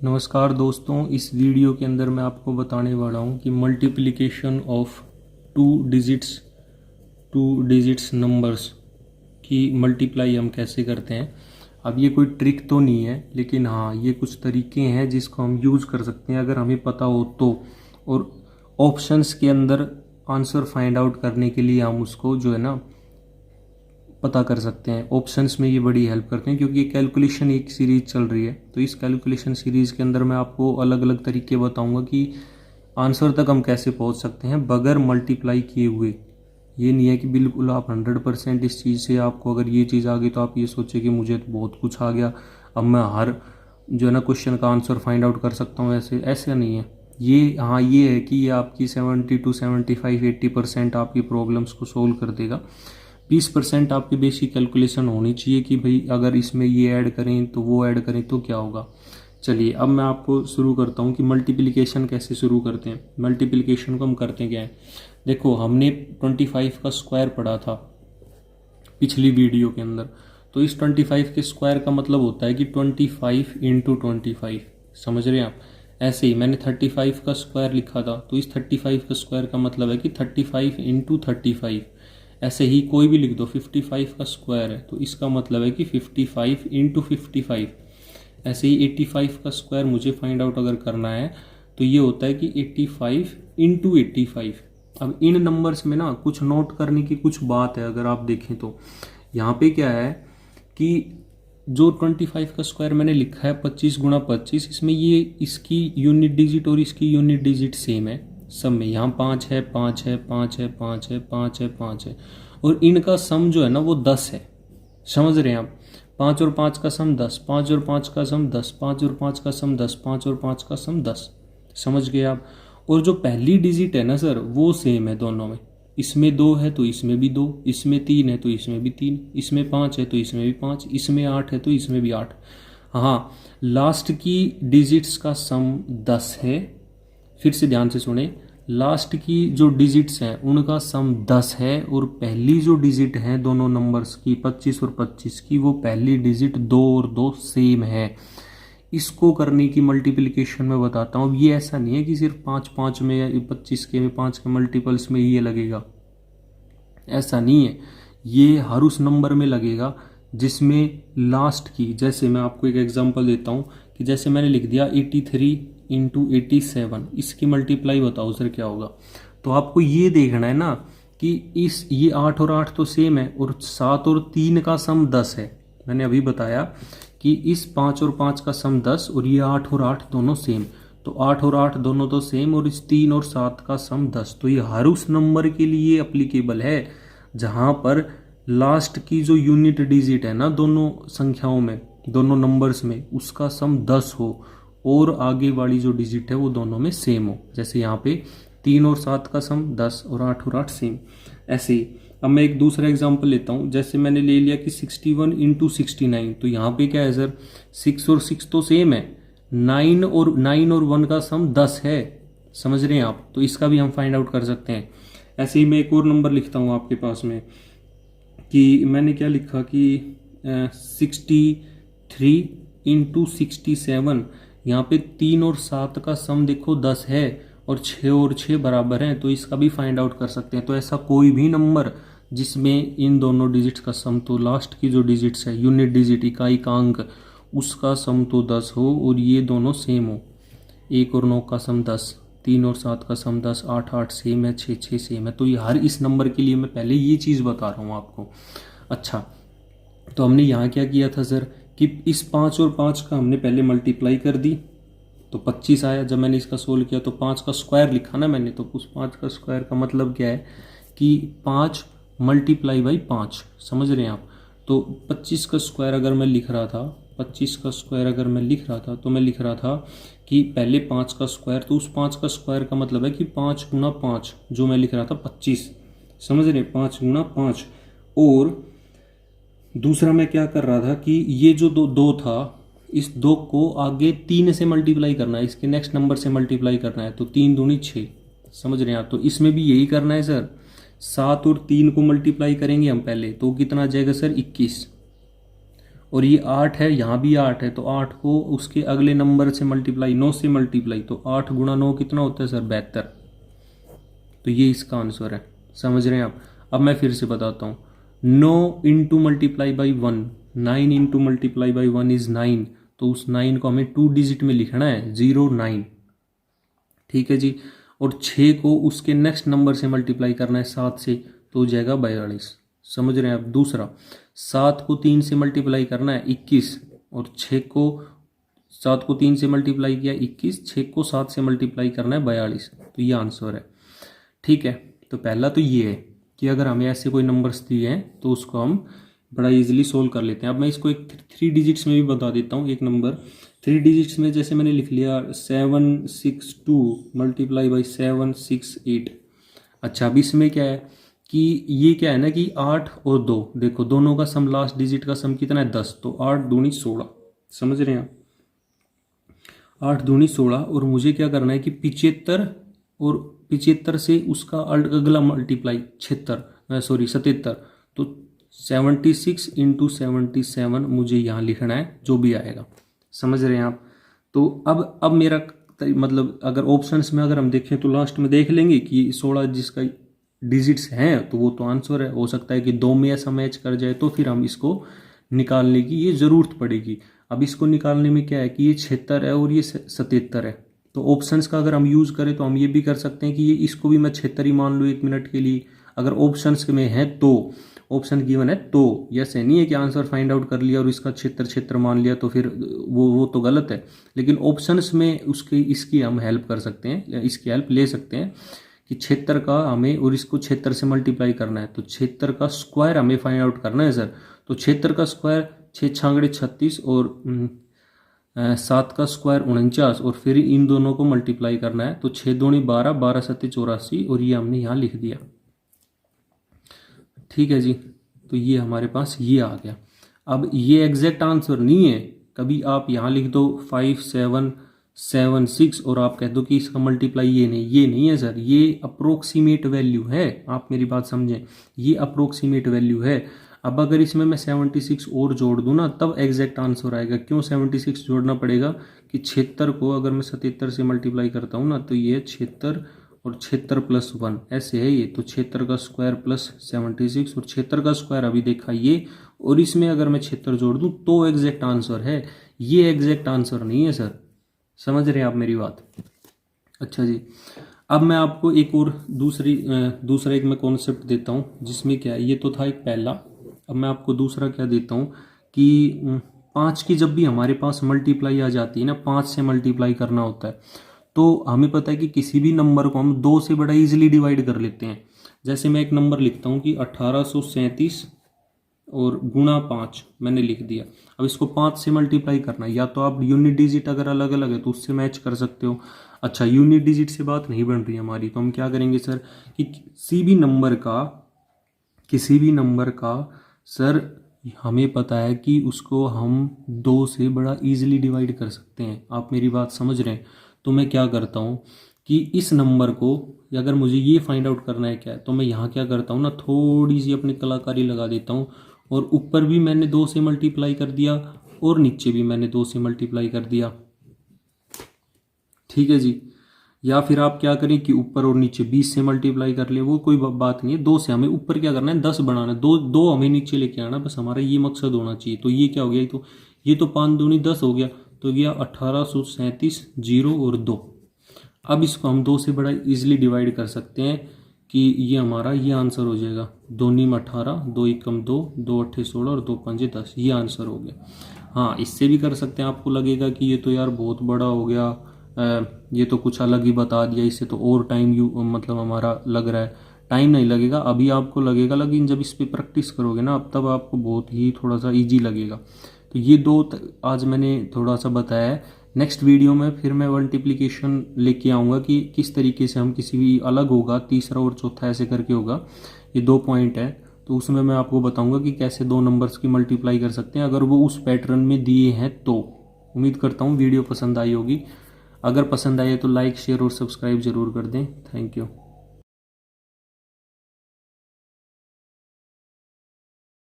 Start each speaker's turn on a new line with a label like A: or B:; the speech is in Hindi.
A: नमस्कार दोस्तों, इस वीडियो के अंदर मैं आपको बताने वाला हूँ कि multiplication of two digits numbers की मल्टीप्लाई हम कैसे करते हैं। अब ये कोई ट्रिक तो नहीं है, लेकिन हाँ ये कुछ तरीके हैं जिसको हम यूज़ कर सकते हैं अगर हमें पता हो तो। और ऑप्शंस के अंदर आंसर फाइंड आउट करने के लिए हम उसको जो है ना पता कर सकते हैं। ऑप्शंस में ये बड़ी हेल्प करते हैं क्योंकि ये कैलकुलेशन एक सीरीज चल रही है, तो इस कैलकुलेशन सीरीज के अंदर मैं आपको अलग अलग तरीके बताऊंगा कि आंसर तक हम कैसे पहुंच सकते हैं बगैर मल्टीप्लाई किए हुए। ये नहीं है कि बिल्कुल आप 100% इस चीज़ से आपको अगर ये चीज़ आ गई तो आप ये सोचे कि मुझे तो बहुत कुछ आ गया, अब मैं हर जो है ना क्वेश्चन का आंसर फाइंड आउट कर सकता हूँ। ऐसे ऐसा नहीं है ये। हाँ ये है कि ये आपकी 70 to 75 80% आपकी प्रॉब्लम्स को सोल्व कर देगा। 20% आपकी बेसिक कैलकुलेशन होनी चाहिए कि भाई अगर इसमें ये ऐड करें तो वो ऐड करें तो क्या होगा। चलिए अब मैं आपको शुरू करता हूँ कि मल्टीप्लिकेशन कैसे शुरू करते हैं। मल्टीप्लिकेशन को हम करते क्या है, देखो हमने 25 का स्क्वायर पढ़ा था पिछली वीडियो के अंदर। तो इस 25 के स्क्वायर का मतलब होता है कि 25 इंटू 25। समझ रहे हैं आप। ऐसे ही मैंने 35 का स्क्वायर लिखा था, तो इस 35 का स्क्वायर का मतलब है कि 35 इंटू 35। ऐसे ही कोई भी लिख दो, 55 का स्क्वायर है तो इसका मतलब है कि 55 इंटू 55। ऐसे ही 85 का स्क्वायर मुझे फाइंड आउट अगर करना है तो ये होता है कि 85 इंटू 85। अब इन नंबर्स में ना कुछ नोट करने की कुछ बात है। अगर आप देखें तो यहाँ पे क्या है कि जो 25 का स्क्वायर मैंने लिखा है 25 गुणा 25, इसमें ये इसकी यूनिट डिजिट और इसकी यूनिट डिजिट सेम है सब में। यहाँ 5 है 5 है 5 है 5 है 5 है 5 है और इनका सम जो है ना वो 10 है। समझ रहे हैं आप। 5 और 5 का सम 10, 5 और 5 का सम 10, 5 और 5 का सम 10, 5 और 5 का सम 10। समझ गए आप। और जो पहली डिजिट है ना सर वो सेम है दोनों में। इसमें 2 है तो इसमें भी 2, इसमें 3 है तो इसमें भी 3, इसमें 5 है तो इसमें भी 5, इसमें 8 है तो इसमें भी 8। हाँ, लास्ट की डिजिट्स का सम 10 है। फिर से ध्यान से सुने, लास्ट की जो डिजिट्स हैं उनका सम 10 है और पहली जो डिजिट है दोनों नंबर्स की 25 और 25 की, वो पहली डिजिट 2 और 2 सेम है। इसको करने की मल्टीप्लिकेशन में बताता हूँ। ये ऐसा नहीं है कि सिर्फ 5 5 में या 25 के में 5 के मल्टीपल्स में ये लगेगा, ऐसा नहीं है। ये हर उस नंबर में लगेगा जिसमें लास्ट की, जैसे मैं आपको एक एग्जांपल देता हूँ कि जैसे मैंने लिख दिया 83 इंटू 87, इसकी मल्टीप्लाई बताओ सर क्या होगा। तो आपको ये देखना है ना कि ये 8 और 8 तो सेम है और 7 और 3 का सम 10 है। मैंने अभी बताया कि इस 5 और 5 का सम 10 और ये 8 और 8 दोनों सेम। तो 8 और 8 दोनों तो सेम और इस 3 और 7 का सम 10। तो ये हर उस नंबर के लिए अप्लीकेबल है जहां पर लास्ट की जो यूनिट डिजिट है ना दोनों संख्याओं में, दोनों नंबर्स में, उसका सम 10 हो और आगे वाली जो डिजिट है वो दोनों में सेम हो। जैसे यहाँ पे 3 और 7 का सम 10 और 8 और 8 सेम। ऐसे ही अब मैं एक दूसरा एग्जांपल लेता हूँ। जैसे मैंने ले लिया कि 61 इंटू 69, तो यहाँ पे क्या है सर, 6 और 6 तो सेम है, 9 और 1 का सम 10 है। समझ रहे हैं आप। तो इसका भी हम फाइंड आउट कर सकते हैं। ऐसे ही मैं एक और नंबर लिखता हूँ आपके पास में कि मैंने क्या लिखा कि 63 इंटू 67। यहाँ पे 3 और 7 का सम देखो 10 है और 6 और 6 बराबर हैं, तो इसका भी फाइंड आउट कर सकते हैं। तो ऐसा कोई भी नंबर जिसमें इन दोनों डिजिट्स का सम, तो लास्ट की जो डिजिट्स है यूनिट डिजिट इकाई का अंक, उसका सम तो 10 हो और ये दोनों सेम हो। 1 और 9 का सम 10, 3 और 7 का सम 10, 8 8 सेम है, 6 6 सेम है। तो ये हर इस नंबर के लिए मैं पहले ये चीज़ बता रहा हूँ आपको। अच्छा, तो हमने यहाँ क्या किया था सर कि इस 5 और 5 का हमने पहले मल्टीप्लाई कर दी तो 25 आया। जब मैंने इसका सोल्व किया तो 5 का स्क्वायर लिखा ना मैंने, तो उस 5 का स्क्वायर का मतलब क्या है कि 5 मल्टीप्लाई बाई 5। समझ रहे हैं आप। तो 25 का स्क्वायर अगर मैं लिख रहा था, 25 का स्क्वायर अगर मैं लिख रहा था तो मैं लिख रहा था कि पहले 5 का स्क्वायर, तो उस 5 का स्क्वायर का मतलब है कि 5 गुना 5 जो मैं लिख रहा था 25। समझ रहे, 5 गुना 5। और दूसरा मैं क्या कर रहा था कि ये जो दो था, इस 2 को आगे 3 से मल्टीप्लाई करना है, इसके नेक्स्ट नंबर से मल्टीप्लाई करना है, तो 3 दूनी 6। समझ रहे हैं आप। तो इसमें भी यही करना है सर। 7 और 3 को मल्टीप्लाई करेंगे हम पहले, तो कितना आ जाएगा सर 21। और ये 8 है, यहाँ भी 8 है, तो 8 को उसके अगले नंबर से मल्टीप्लाई, 9 से मल्टीप्लाई, तो 8 गुणा 9 कितना होता है सर? 72। तो ये इसका आंसर है। समझ रहे हैं आप? अब मैं फिर से बताता हूँ। 9 into multiply by 1, 9 into multiply by 1 is 9, तो उस 9 को हमें 2 डिजिट में लिखना है, 0 9। ठीक है जी। और 6 को उसके नेक्स्ट नंबर से मल्टीप्लाई करना है 7 से, तो हो जाएगा 42। समझ रहे हैं आप? दूसरा, 7 को 3 से मल्टीप्लाई करना है 21, और 6 को 7 को 3 से मल्टीप्लाई किया 21, 6 को 7 से मल्टीप्लाई करना है 42, तो ये आंसर है। ठीक है, तो पहला तो ये है कि अगर हमें ऐसे कोई नंबर्स दिए हैं तो उसको हम बड़ा इजीली सोल्व कर लेते हैं। अब मैं इसको एक 3 डिजिट्स में भी बता देता हूँ। एक नंबर 3 डिजिट्स में जैसे मैंने लिख लिया 762 मल्टीप्लाई बाई 768। अच्छा, अब इसमें क्या है कि ये क्या है ना कि 8 और 2, देखो दोनों का सम, लास्ट डिजिट का सम कितना है? 10, तो 8 दूनी 16। समझ रहे हैं आप? 8 दूनी 16, और मुझे क्या करना है कि 75 और 75 से उसका अगला मल्टीप्लाई 77, तो 76 इंटू 77 मुझे यहाँ लिखना है, जो भी आएगा। समझ रहे हैं आप? तो अब मेरा मतलब अगर ऑप्शंस में अगर हम देखें तो लास्ट में देख लेंगे कि 16 जिसका डिजिट्स हैं तो वो तो आंसर है। हो सकता है कि 2 में ऐसा मैच कर जाए, तो फिर हम इसको निकालने की ये ज़रूरत पड़ेगी। अब इसको निकालने में क्या है कि ये 76 है और ये 77 है, तो ऑप्शंस का अगर हम यूज़ करें तो हम ये भी कर सकते हैं कि ये इसको भी मैं 76 ही मान लूँ 1 मिनट के लिए, अगर ऑप्शंस में है तो, ऑप्शन गिवन है तो। ऐसे नहीं है कि आंसर फाइंड आउट कर लिया और इसका 76 मान लिया, तो फिर वो तो गलत है। लेकिन ऑप्शंस में उसकी इसकी हम हेल्प कर सकते हैं, या इसकी हेल्प ले सकते हैं कि 76 का हमें, और इसको 76 से मल्टीप्लाई करना है, तो 76 का स्क्वायर हमें फाइंड आउट करना है सर। तो 76 का स्क्वायर 6 छांगड़े 36 और 7 का स्क्वायर 49, और फिर इन दोनों को मल्टीप्लाई करना है, तो 6 दूनी 12, 12 सत्ते 84, और ये हमने यहाँ लिख दिया। ठीक है जी, तो ये हमारे पास ये आ गया। अब ये एग्जैक्ट आंसर नहीं है, कभी आप यहाँ लिख दो 5776 और आप कह दो कि इसका मल्टीप्लाई ये नहीं है सर, ये अप्रोक्सीमेट वैल्यू है। आप मेरी बात समझें, ये अप्रोक्सीमेट वैल्यू है। अब अगर इसमें मैं 76 और जोड़ दूँ ना, तब एग्जैक्ट आंसर आएगा। क्यों 76 जोड़ना पड़ेगा कि 76 को अगर मैं 77 से मल्टीप्लाई करता हूँ ना, तो ये 76 और 76 प्लस 1 ऐसे है ये, तो 76 का स्क्वायर प्लस 76, और 76 का स्क्वायर अभी देखा ये, और इसमें अगर मैं 76 जोड़ दूँ तो एग्जैक्ट आंसर है। ये एग्जैक्ट आंसर नहीं है सर। समझ रहे हैं आप मेरी बात? अच्छा जी, अब मैं आपको एक और दूसरा एक मैं कॉन्सेप्ट देता हूँ, जिसमें क्या है, ये तो था एक पहला। अब मैं आपको दूसरा क्या देता हूँ कि 5 की जब भी हमारे पास मल्टीप्लाई आ जाती है ना, 5 से मल्टीप्लाई करना होता है, तो हमें पता है कि किसी भी नंबर को हम 2 से बड़ा इजीली डिवाइड कर लेते हैं। जैसे मैं एक नंबर लिखता हूँ कि 1837 और गुणा 5 मैंने लिख दिया। अब इसको 5 से मल्टीप्लाई करना है, या तो आप यूनिट डिजिट अगर अलग अलग है तो उससे मैच कर सकते हो। अच्छा, यूनिट डिजिट से बात नहीं बन रही हमारी, तो हम क्या करेंगे सर कि किसी भी नंबर का सर हमें पता है कि उसको हम 2 से बड़ा इजीली डिवाइड कर सकते हैं। आप मेरी बात समझ रहे हैं? तो मैं क्या करता हूँ कि इस नंबर को, अगर मुझे ये फाइंड आउट करना है क्या है, तो मैं यहाँ क्या करता हूँ ना, थोड़ी सी अपनी कलाकारी लगा देता हूँ, और ऊपर भी मैंने 2 से मल्टीप्लाई कर दिया और नीचे भी मैंने 2 से मल्टीप्लाई कर दिया। ठीक है जी। या फिर आप क्या करें कि ऊपर और नीचे 20 से मल्टीप्लाई कर ले, वो कोई बात नहीं है। 2 से हमें ऊपर क्या करना है, 10 बनाना है, दो हमें नीचे लेके आना, बस हमारा ये मकसद होना चाहिए। तो ये क्या हो गया, ये तो 5 दूनी 10 हो गया, तो गया 1837 0 और 2। अब इसको हम 2 से बड़ा इजीली डिवाइड कर सकते हैं कि ये हमारा ये आंसर हो जाएगा, 2 नीम 18, 2 एकम 2, 2 अट्ठे 16 और 2 पंजे 10, ये आंसर हो गया। हाँ, इससे भी कर सकते हैं। आपको लगेगा कि ये तो यार बहुत बड़ा हो गया, ये तो कुछ अलग ही बता दिया, इससे तो और टाइम मतलब हमारा लग रहा है। टाइम नहीं लगेगा, अभी आपको लगेगा, लेकिन जब इस पर प्रैक्टिस करोगे ना, अब तब आपको बहुत ही थोड़ा सा ईजी लगेगा। तो ये 2 आज मैंने थोड़ा सा बताया है। नेक्स्ट वीडियो में फिर मैं मल्टीप्लिकेशन लेके आऊँगा कि किस तरीके से हम किसी भी अलग होगा, तीसरा और चौथा ऐसे करके होगा। ये 2 पॉइंट है, तो उसमें मैं आपको बताऊँगा कि कैसे 2 नंबर्स की मल्टीप्लाई कर सकते हैं अगर वो उस पैटर्न में दिए हैं। तो उम्मीद करता हूँ वीडियो पसंद आई होगी। अगर पसंद आए तो लाइक, शेयर और सब्सक्राइब जरूर कर दें। Thank you.